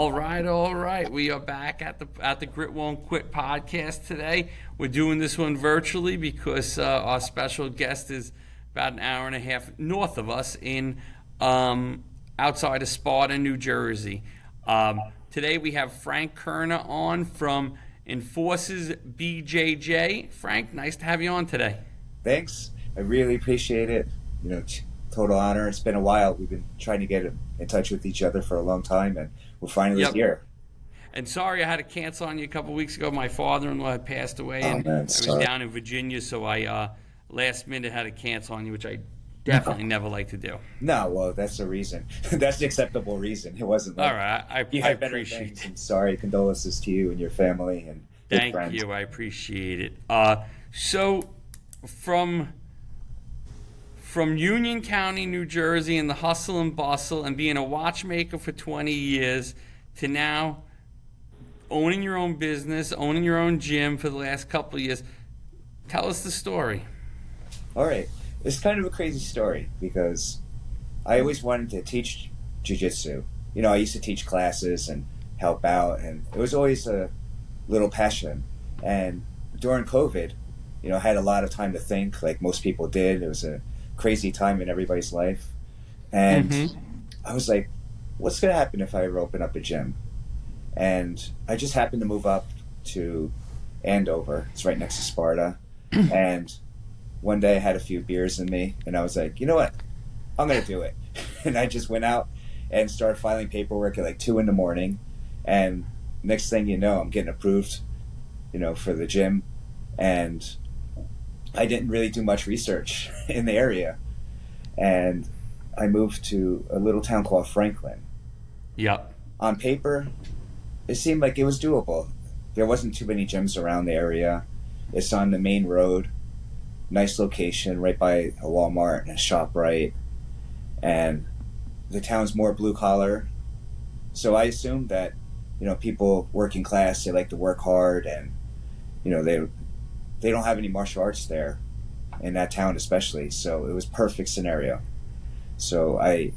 All right. We are back at the Grit Won't Quit podcast today. We're doing this one virtually because our special guest is about an hour and a half north of us in outside of Sparta, New Jersey. Today we have Frank Kerner on from Enforcers BJJ. Frank, nice to have you on today. Thanks. I really appreciate it. Total honor. It's been a while. We've been trying to get in touch with each other for a long time, and we're finally here. And sorry I had to cancel on you a couple of weeks ago. My father-in-law had passed away, and man, I was down in Virginia, so I last minute had to cancel on you, which I definitely never like to do. No, well, that's the reason. That's the acceptable reason. It wasn't like, all right. I appreciate it. Sorry, condolences to you and your family and thank friends. you. I appreciate it. So from Union County, New Jersey, and the hustle and bustle, and being a watchmaker for 20 years, to now owning your own business, owning your own gym for the last couple of years. Tell us the story. All right. It's kind of a crazy story because I always wanted to teach jiu-jitsu. I used to teach classes and help out, and it was always a little passion. And during COVID, I had a lot of time to think, like most people did. It was a crazy time in everybody's life. And I was like, what's going to happen if I ever open up a gym? And I just happened to move up to Andover. It's right next to Sparta. And one day I had a few beers in me, and I was like, you know what? I'm going to do it. And I just went out and started filing paperwork at like 2 a.m. And next thing you know, I'm getting approved, for the gym. And I didn't really do much research in the area. And I moved to a little town called Franklin. Yep. On paper, it seemed like it was doable. There wasn't too many gyms around the area. It's on the main road. Nice location, right by a Walmart and a ShopRite. And the town's more blue collar. So I assumed that, people working class, they like to work hard, and, they don't have any martial arts there in that town especially. So it was perfect scenario. So I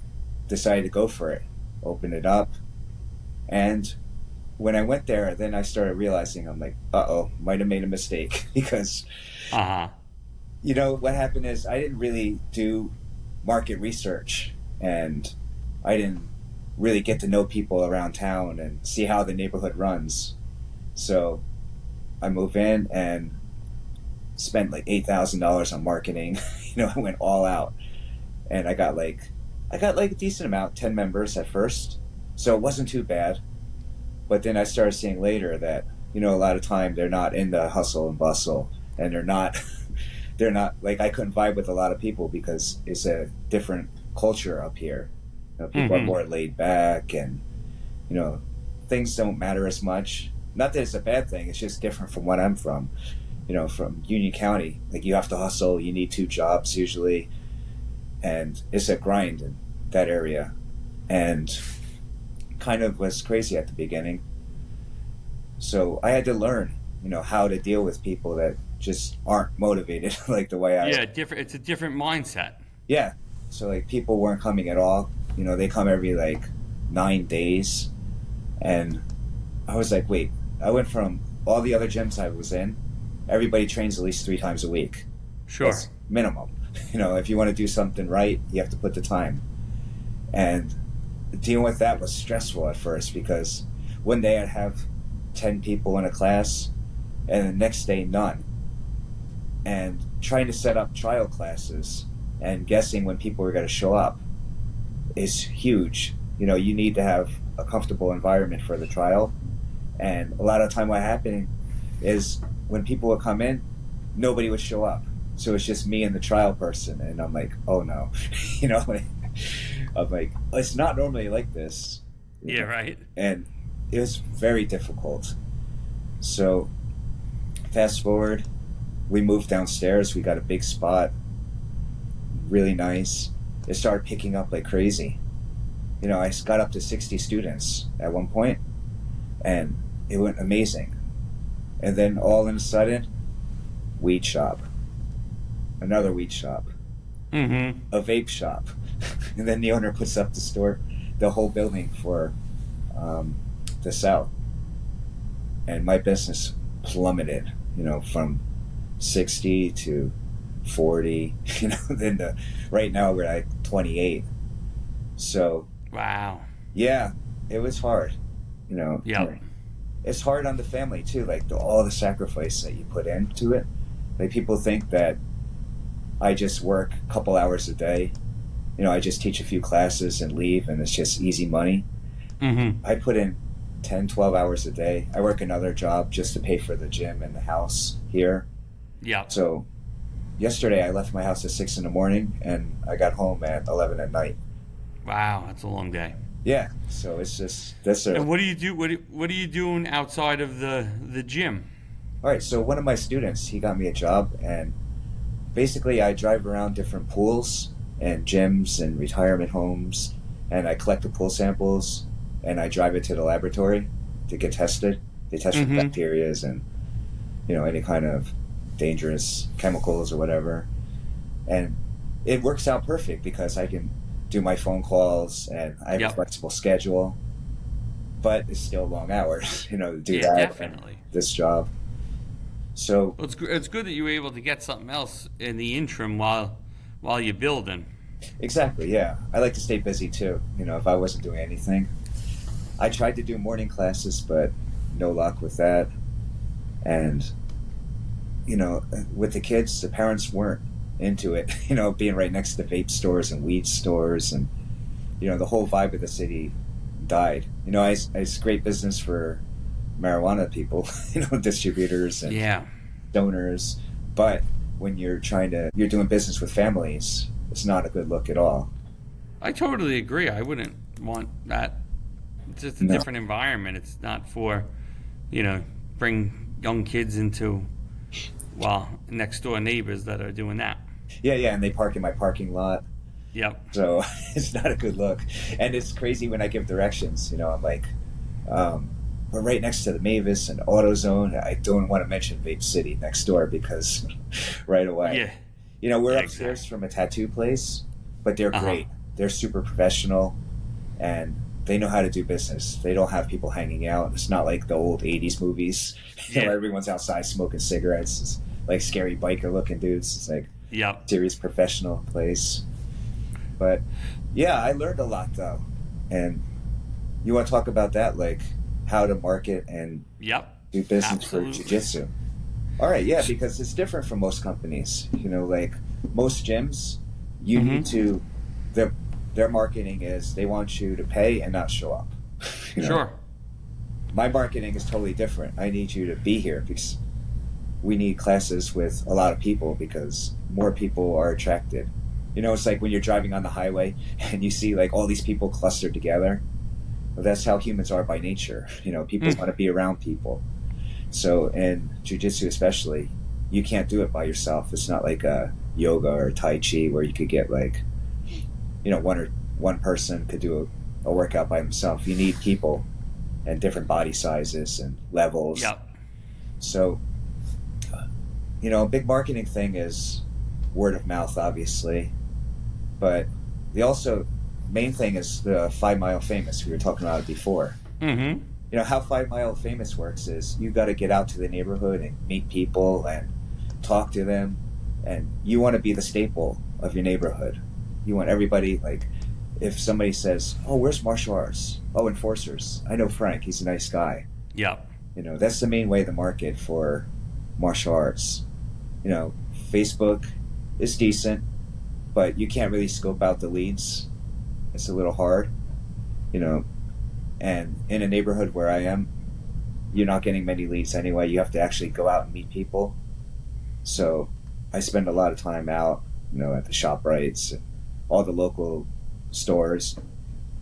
decided to go for it, open it up. And when I went there, then I started realizing, I'm like, might have made a mistake because, what happened is I didn't really do market research, and I didn't really get to know people around town and see how the neighborhood runs. So I moved in and spent like $8,000 on marketing. I went all out, and I got like a decent amount, 10 members at first. So it wasn't too bad. But then I started seeing later that, a lot of time they're not in the hustle and bustle, and they're not like, I couldn't vibe with a lot of people because it's a different culture up here. People are more laid back, and, things don't matter as much. Not that it's a bad thing. It's just different from what I'm from. From Union County, like, you have to hustle. You need 2 jobs usually, and it's a grind in that area, and kind of was crazy at the beginning. So I had to learn, how to deal with people that just aren't motivated like the way I am. Yeah, it's a different mindset. Yeah. So like, people weren't coming at all. They come every like 9 days, and I was like, wait, I went from all the other gyms I was in, everybody trains at least 3 times a week. Sure. That's minimum. If you want to do something right, you have to put the time. And dealing with that was stressful at first, because one day I'd have 10 people in a class, and the next day none. And trying to set up trial classes and guessing when people were going to show up is huge. You need to have a comfortable environment for the trial. And a lot of the time what happened is when people would come in, nobody would show up. So it's just me and the trial person. And I'm like, oh no. I'm like, it's not normally like this. Yeah, right. And it was very difficult. So fast forward, we moved downstairs. We got a big spot, really nice. It started picking up like crazy. I got up to 60 students at one point, and it went amazing. And then all of a sudden, weed shop, another weed shop, a vape shop. And then the owner puts up the whole building for the South, and my business plummeted, from 60 to 40, then right now we're at 28. So Wow. yeah, it was hard, Yep. It's hard on the family too, like all the sacrifice that you put into it. Like people think that I just work a couple hours a day, I just teach a few classes and leave and it's just easy money. Mm-hmm. I put in 10, 12 hours a day. I work another job just to pay for the gym and the house here. Yep. So yesterday I left my house at 6 in the morning and I got home at 11 at night. Wow, that's a long day. Yeah, so it's just And what do you do? What are you doing outside of the gym? All right, so one of my students, he got me a job, and basically I drive around different pools and gyms and retirement homes, and I collect the pool samples and I drive it to the laboratory to get tested. They test for bacterias and any kind of dangerous chemicals or whatever, and it works out perfect because I can do my phone calls and I have a flexible schedule, but it's still long hours, to do that. Definitely. This job. So well, it's good that you were able to get something else in the interim while you're building. Exactly, yeah. I like to stay busy too. If I wasn't doing anything, I tried to do morning classes, but no luck with that. And with the kids, the parents weren't into it. Being right next to vape stores and weed stores, and the whole vibe of the city died. It's great business for marijuana people, distributors and donors, but when you're doing business with families, it's not a good look at all. I totally agree. I wouldn't want that. It's just a different environment. It's not for, bring young kids into, next door neighbors that are doing that. Yeah, and they park in my parking lot. Yep. So it's not a good look. And it's crazy when I give directions, I'm like, we're right next to the Mavis and AutoZone. I don't want to mention Vape City next door because right away. Yeah. We're upstairs from a tattoo place, but they're great. They're super professional and they know how to do business. They don't have people hanging out. It's not like the old 80s movies. Everyone's outside smoking cigarettes. It's like scary biker looking dudes. It's like serious professional place. But yeah, I learned a lot though. And you want to talk about that, like how to market and do business for jiu-jitsu. All right, yeah, because it's different from most companies. Like most gyms, you need to, their marketing is they want you to pay and not show up. Sure. My marketing is totally different. I need you to be here because we need classes with a lot of people because more people are attracted. It's like when you're driving on the highway and you see like all these people clustered together. Well, that's how humans are by nature. People want to be around people. So in jiu-jitsu especially, you can't do it by yourself. It's not like a yoga or Tai Chi where you could get like, one person could do a workout by himself. You need people and different body sizes and levels. Yep. So, a big marketing thing is word of mouth, obviously. But main thing is the 5 Mile Famous. We were talking about it before. Mm-hmm. How 5 Mile Famous works is you got to get out to the neighborhood and meet people and talk to them. And you want to be the staple of your neighborhood. You want everybody, like, if somebody says, oh, where's martial arts? Oh, Enforcers. I know Frank. He's a nice guy. Yep. That's the main way to market for martial arts. Facebook is decent, but you can't really scope out the leads. It's a little hard, and in a neighborhood where I am, you're not getting many leads anyway. You have to actually go out and meet people. So I spend a lot of time out, at the ShopRites and all the local stores,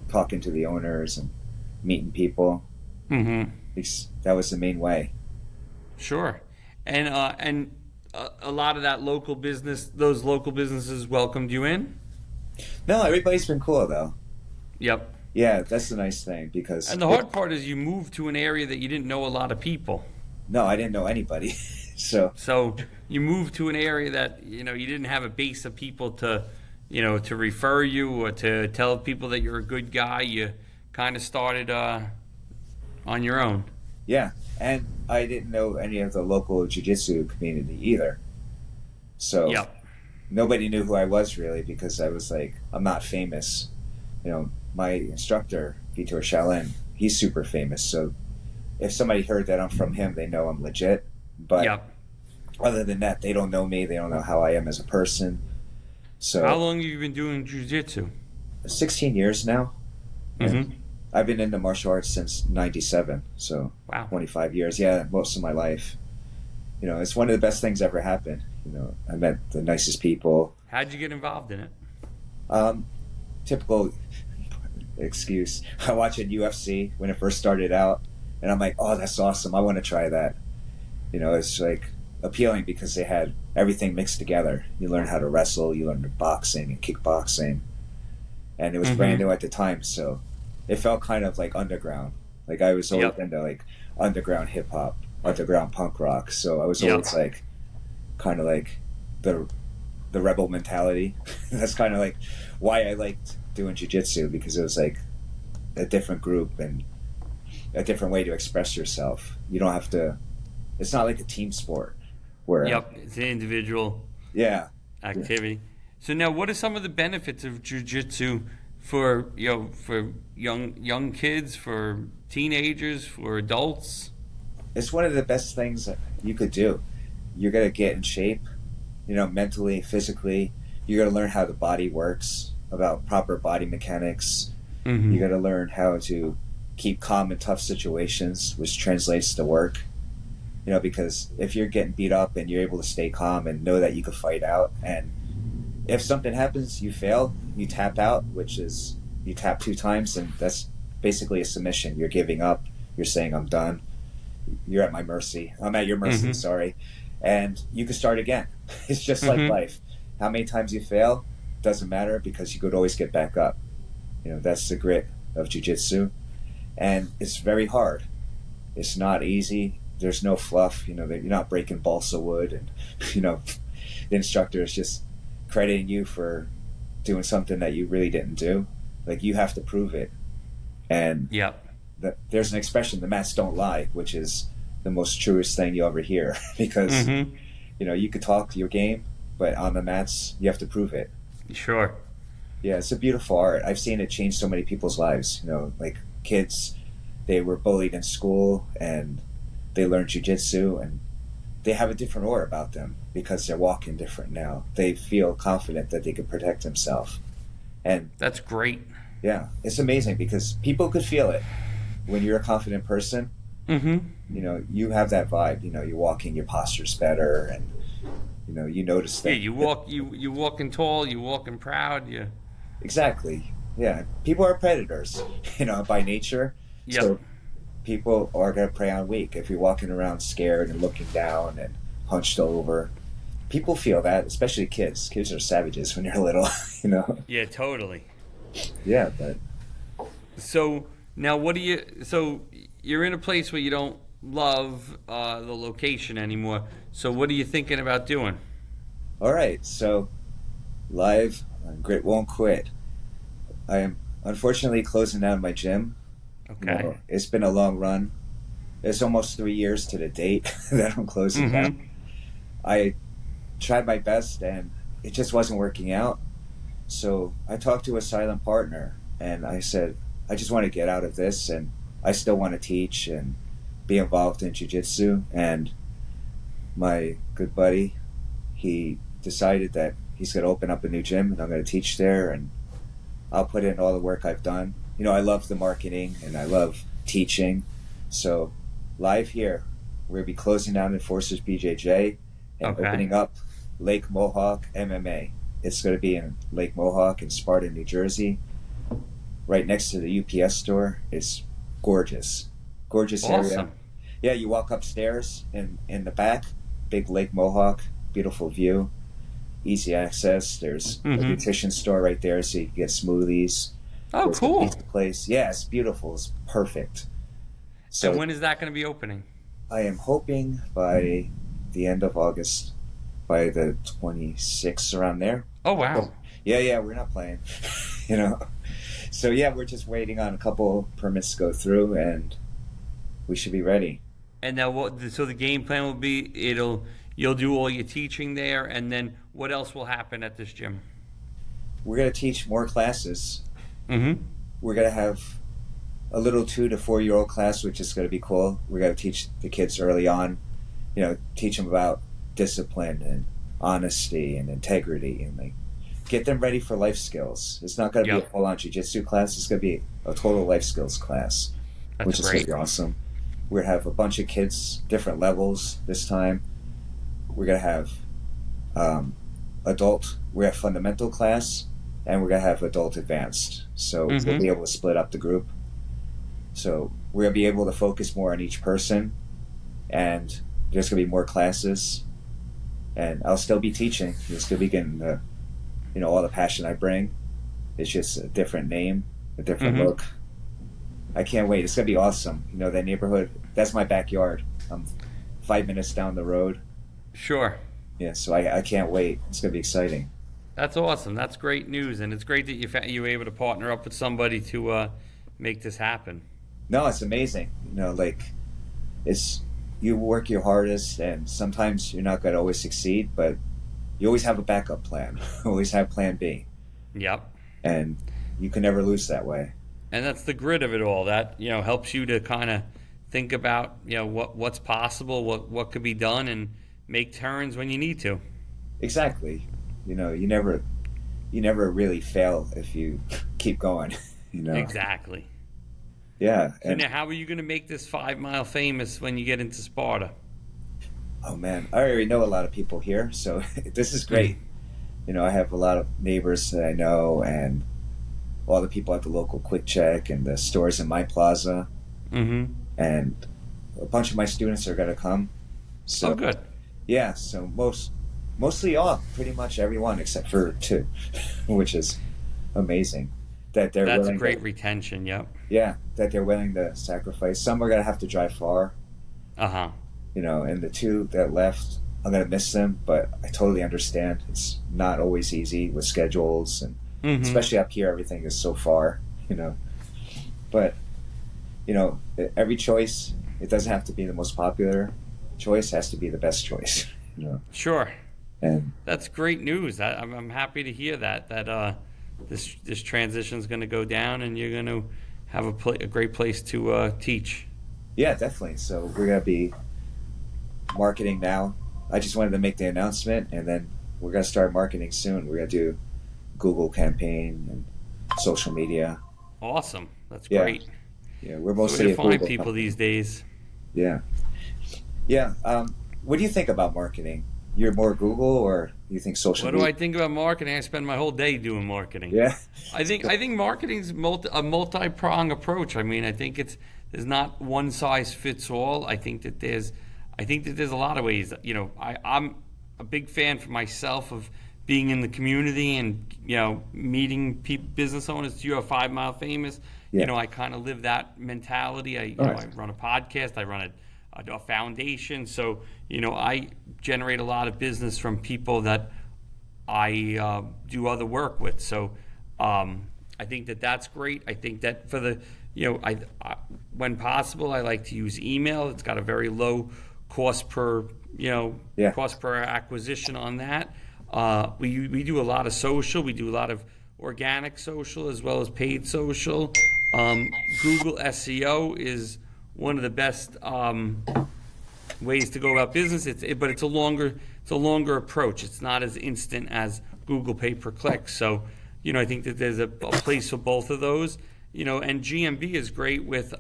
talking to the owners and meeting people. Mm-hmm. That was the main way. Sure. And a lot of that local business, those local businesses welcomed you in? No, everybody's been cool though. Yep. Yeah, that's the nice thing because. And the hard part is you moved to an area that you didn't know a lot of people. No, I didn't know anybody. So you moved to an area that you didn't have a base of people to to refer you or to tell people that you're a good guy. You kind of started on on your own. Yeah, and I didn't know any of the local jiu-jitsu community either. So Yep. nobody knew who I was really because I was like, I'm not famous. You know, my instructor, Vitor Shalin, he's super famous. So if somebody heard that I'm from him, they know I'm legit. But Yep. other than that, they don't know me. They don't know how I am as a person. So How long have you been doing jiu-jitsu? 16 years now. And Mm-hmm. I've been into martial arts since 97. So Wow. 25 years. Yeah, most of my life. You know, it's one of the best things ever happened. You know, I met the nicest people. How'd you get involved in it? Typical excuse. I watched UFC when it first started out, and I'm like, oh, that's awesome. I want to try that. You know, it's like appealing because they had everything mixed together. You learn how to wrestle, you learn boxing and kickboxing, and it was brand new at the time, so it felt kind of like underground. Like I was always into like underground hip hop, underground punk rock, so I was always like kind of like the rebel mentality. That's kind of like why I liked doing jiu-jitsu, because it was like a different group and a different way to express yourself. You don't have to, it's not like a team sport where It's an individual activity. So now, what are some of the benefits of jiu-jitsu for for young kids, for teenagers, for adults? It's one of the best things that you could do. You're going to get in shape, you know, mentally, physically. You're going to learn how the body works, about proper body mechanics. Mm-hmm. You're going to learn how to keep calm in tough situations, which translates to work. You know, because if you're getting beat up and you're able to stay calm and know that you can fight out, and if something happens, you fail, you tap out, which is you tap 2 times, and that's basically a submission. You're giving up. You're saying, I'm done. You're at my mercy. I'm at your mercy, sorry. And you can start again. It's just like life. How many times you fail doesn't matter, because you could always get back up. You know, that's the grit of jiu-jitsu. And it's very hard. It's not easy. There's no fluff. You know, you're not breaking balsa wood, and you know, the instructor is just crediting you for doing something that you really didn't do. Like, you have to prove it. And there's an expression, the mats don't lie, which is the most truest thing you'll ever hear. Because you know, you could talk your game, but on the mats you have to prove it. Sure. Yeah, it's a beautiful art. I've seen it change so many people's lives. You know, like kids, they were bullied in school and they learned jiu-jitsu, and they have a different aura about them because they're walking different now. They feel confident that they can protect themselves. And that's great. Yeah, it's amazing because people could feel it. When you're a confident person, you know, you have that vibe. You know, you're walking, your posture's better, and you know, you notice that. Yeah, you walking tall, you walking proud. Yeah. Exactly. Yeah, people are predators, you know, by nature. Yep. So people are going to prey on weak. If you're walking around scared and looking down and hunched over, people feel that, especially kids. Kids are savages when you're little, you know. Yeah, totally. Yeah, but so now so you're in a place where you don't love the location anymore. So what are you thinking about doing? All right, so live on Grit Won't Quit. I am unfortunately closing down my gym. Okay. You know, it's been a long run. It's almost 3 years to the date that I'm closing down. I tried my best and it just wasn't working out. So I talked to a silent partner and I said, I just want to get out of this, and I still want to teach and be involved in jiu-jitsu. And my good buddy, he decided that he's going to open up a new gym and I'm going to teach there, and I'll put in all the work I've done. You know, I love the marketing and I love teaching. So live here, we're going to be closing down Enforcers BJJ and opening up Lake Mohawk MMA. It's going to be in Lake Mohawk in Sparta, New Jersey, right next to the UPS store. It's gorgeous. Gorgeous area. Yeah, you walk upstairs in the back, big Lake Mohawk, beautiful view, easy access. There's a nutrition store right there, so you can get smoothies. Oh, There's cool. a pizza place. Yeah, it's beautiful. It's perfect. So and when is that going to be opening? I am hoping by the end of August, by the 26th, around there. Oh, wow. Yeah, we're not playing, you know. So yeah, we're just waiting on a couple permits to go through, and we should be ready. And now, so the game plan will be you'll do all your teaching there, and then what else will happen at this gym? We're going to teach more classes. Mm-hmm. We're going to have a little 2 to 4 year old class, which is going to be cool. We're going to teach the kids early on, teach them about discipline and honesty and integrity, and like get them ready for life skills. It's not going to be a full-on jiu-jitsu class. It's going to be a total life skills class, which is going to be awesome. We're going to have a bunch of kids, different levels this time. We're going to have we have fundamental class, and we're going to have adult advanced. So we'll be able to split up the group. So we're going to be able to focus more on each person, and there's going to be more classes, and I'll still be teaching. You'll still be getting all the passion I bring. It's just a different name, a different look. I can't wait. It's going to be awesome. That neighborhood, that's my backyard. I'm 5 minutes down the road. Sure. Yeah, so I can't wait. It's going to be exciting. That's awesome. That's great news, and it's great that you were able to partner up with somebody to make this happen. No, it's amazing. You work your hardest, and sometimes you're not going to always succeed, but you always have a backup plan. Always have plan B. Yep. And you can never lose that way. And that's the grit of it all. That helps you to kind of think about what's possible, what could be done, and make turns when you need to. Exactly. You never really fail if you keep going. Exactly. Yeah. So now, how are you going to make this 5 Mile famous when you get into Sparta? Oh man, I already know a lot of people here, so this is great. I have a lot of neighbors that I know, and all the people at the local Quick Check and the stores in my plaza, and a bunch of my students are going to come. So good. Yeah, so mostly pretty much everyone except for 2, which is amazing. That's a great retention. Yep. Yeah, that they're willing to sacrifice. Some are going to have to drive far. And the 2 that left, I'm going to miss them, but I totally understand. It's not always easy with schedules, and especially up here, everything is so far, But, every choice, it doesn't have to be the most popular choice, it has to be the best choice, Sure. And that's great news. I'm happy to hear that this transition is going to go down, and you're going to have a great place to teach. Yeah, definitely. So we're going to be marketing now. I just wanted to make the announcement, and then we're going to start marketing soon. We're going to do Google campaign and social media. Awesome. That's great. Yeah, we're mostly to find people these days. Yeah. What do you think about marketing? You're more Google, or do you think social media? What do I think about marketing? I spend my whole day doing marketing. Yeah. I think marketing's a multi-pronged approach. I mean, I think there's not one size fits all. I think that there's a lot of ways. I'm a big fan for myself of being in the community and meeting business owners. You are 5 Mile famous. Yeah. I kind of live that mentality. I run a podcast. I run a foundation. So I generate a lot of business from people that I do other work with. So I think that's great. I think that for the when possible, I like to use email. It's got a very low cost per acquisition on that. We do a lot of social. We do a lot of organic social as well as paid social. Google SEO is one of the best ways to go about business. But it's a longer approach. It's not as instant as Google pay per click. So I think that there's a place for both of those. And GMB is great with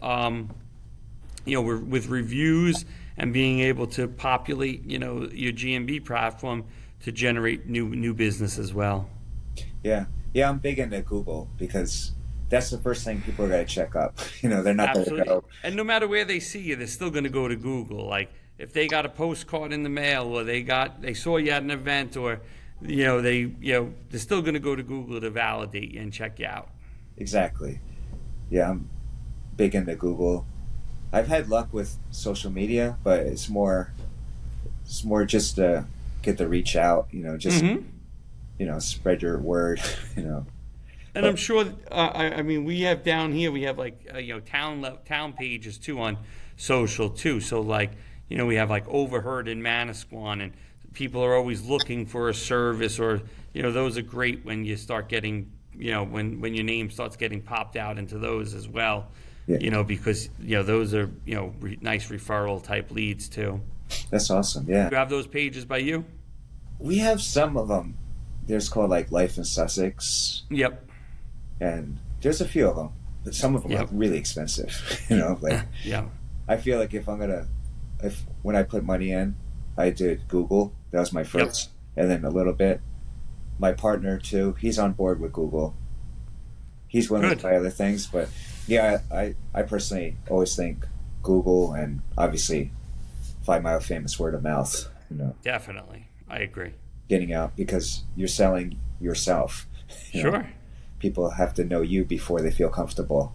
with reviews and being able to populate your GMB platform to generate new business as well. Yeah, I'm big into Google because that's the first thing people are going to check up. They're not going to go. And no matter where they see you, they're still going to go to Google. Like if they got a postcard in the mail, or they saw you at an event, or they're still going to go to Google to validate you and check you out. Exactly. Yeah, I'm big into Google. I've had luck with social media, but it's more just to get the reach out. Spread your word. And I'm sure. I mean, we have down here. We have like town pages too on social too. So like, we have like Overheard in Manasquan, and people are always looking for a service, or those are great when you start getting, when your name starts getting popped out into those as well. Yeah. Because those are nice referral type leads too. That's awesome. Yeah. You have those pages by you? We have some of them. There's called like Life in Sussex. Yep. And there's a few of them, but some of them are really expensive. Like yeah. I feel like when I put money in, I did Google. That was my first, and then a little bit. My partner too. He's on board with Google. He's willing to try other things, but yeah, I personally always think Google, and obviously 5 Mile Famous word of mouth. Definitely, I agree. Getting out, because you're selling yourself. Sure. People have to know you before they feel comfortable.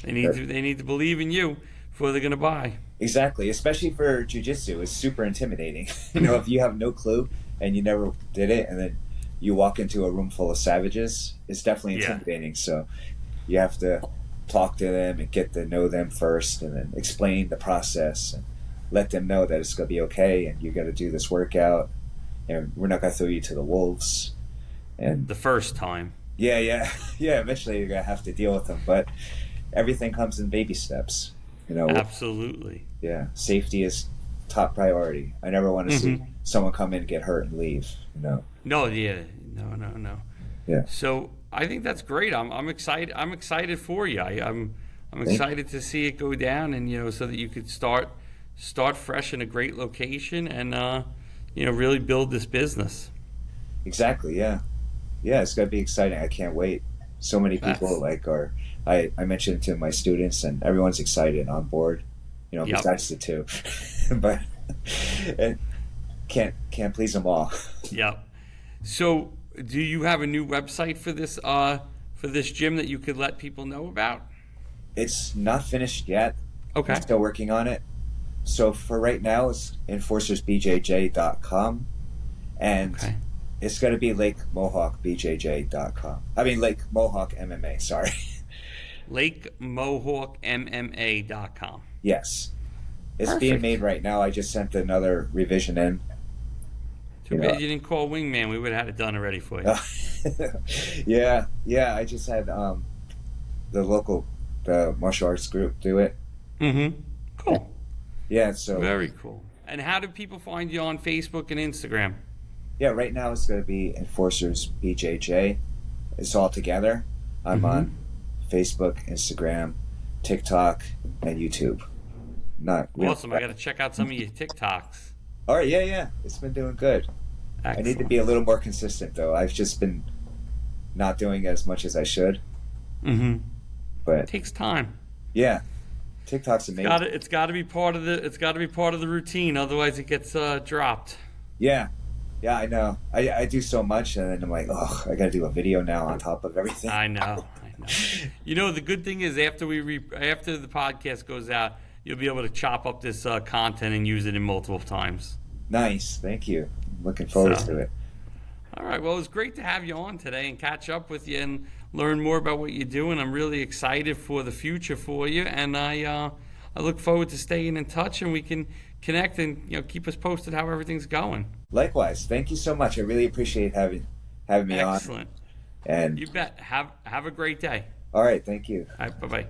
They need to believe in you before they're going to buy. Exactly, especially for jiu-jitsu. It's super intimidating. If you have no clue and you never did it, and then you walk into a room full of savages, it's definitely intimidating. So you have to talk to them and get to know them first, and then explain the process and let them know that it's going to be okay, and you got to do this workout, and we're not going to throw you to the wolves. And the first time. Yeah. Eventually you're going to have to deal with them, but everything comes in baby steps. Absolutely. Yeah, safety is top priority. I never want to see someone come in and get hurt and leave. No. No. Yeah. So I think that's great. I'm excited. I'm excited for you. I'm excited to see it go down, and so that you could start fresh in a great location, and really build this business. Exactly. Yeah. It's gonna be exciting. I can't wait. So many people I mentioned it to my students, and everyone's excited, on board. Besides the two, but it can't please them all. Yep. So, do you have a new website for this gym that you could let people know about? It's not finished yet. Okay. I'm still working on it. So for right now, it's enforcersbjj.com, and it's going to be Lake Mohawk BJJ.com. I mean, Lake Mohawk MMA, sorry. Lake Mohawk MMA.com. Yes. It's Perfect. being made right now. I just sent another revision in. Too bad you didn't call Wingman. We would have had it done already for you. Yeah. I just had the martial arts group do it. Mm-hmm. Cool. Yeah, so very cool. And how do people find you on Facebook and Instagram? Yeah, right now it's going to be Enforcers BJJ. It's all together. I'm on Facebook, Instagram, TikTok, and YouTube. Awesome. I got to check out some of your TikToks. All right, yeah. It's been doing good. Excellent. I need to be a little more consistent, though. I've just been not doing as much as I should. Mm-hmm. But it takes time. Yeah. TikTok's amazing. It's got to be part of the routine, otherwise it gets dropped. Yeah, I know. I do so much, and then I'm like, oh, I got to do a video now on top of everything. I know. The good thing is after the podcast goes out, you'll be able to chop up this content and use it in multiple times. Nice, thank you. I'm looking forward to it. All right, well, it was great to have you on today and catch up with you and learn more about what you're doing. I'm really excited for the future for you, and I look forward to staying in touch, and we can connect and keep us posted how everything's going. Likewise, thank you so much. I really appreciate having me on. Excellent. And you bet. Have a great day. All right, thank you. All right, bye-bye.